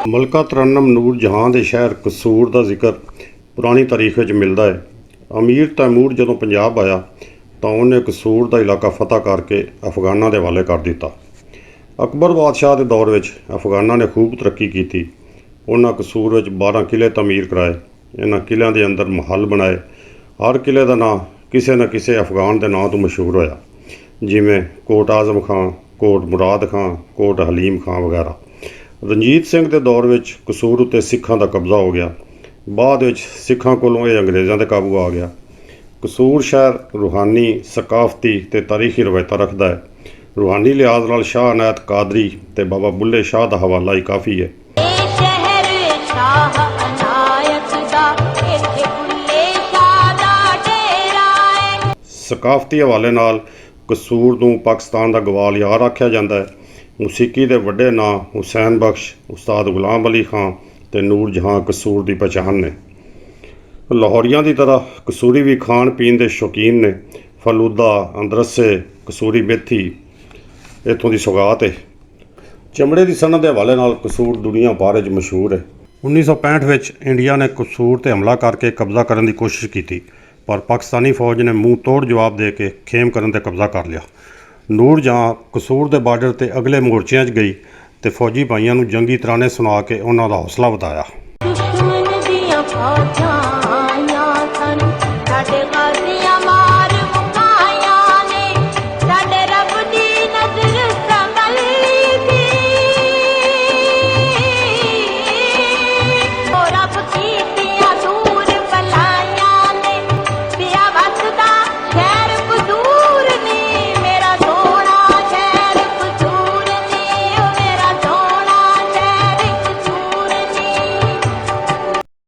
मलका तरन्नम नूर जहां के शहर कसूर का जिक्र पुरानी तारीख में मिलता है। अमीर तैमूर जदों पंजाब आया तो उन्हें कसूर का इलाका फतह करके अफगाना के हवाले कर दिता। अकबर बादशाह के दौर में अफगाना ने खूब तरक्की की। उन्हें कसूर में 12 किले तमीर कराए। इन्होंने किलों के अंदर महल बनाए। हर किले का नाम किसी न किसी अफगान के नाम तो मशहूर होया, जिमें कोट आजम खां, कोट मुराद खां, कोट हलीम खां वगैरह। रंजीत सिंह के दौर में कसूर उत्ते सिखां का कब्जा हो गया। बाद विच सिखां कोलों ये अंग्रेज़ों के काबू आ गया। कसूर शहर रूहानी, सकाफती ते तारीखी रवायतां रखता है। रूहानी लिहाज नाल शाह अनायत कादरी ते बाबा बुल्ले शाह का हवाला ही काफ़ी है। सकाफती हवाले नाल कसूर नूं पाकिस्तान का गवालियर आख्या जाता है। मूसीकी के वड्डे नाम हुसैन बख्श, उस्ताद गुलाम अली खां ते नूर जहां कसूर की पहचान ने। लाहौरियां की तरह कसूरी भी खाण पीन के शौकीन ने। फलूदा, अंदरसे, कसूरी मेथी इत्थों की सौगात है। चमड़े की सनत के हवाले नाल कसूर दुनिया भर च मशहूर है। 1965 में इंडिया ने कसूर ते हमला करके कब्जा करने की कोशिश की, पर पाकिस्तानी फौज ने मूँह तोड़ जवाब दे के खेम करन ते कब्जा कर लिया। नूर जहां कसूर के बार्डर ते अगले मोर्चिਆਂ 'ਚ गई तो फौजी भाइयों नूं जंगी तराने सुना के उन्हां दा हौसला वधाया।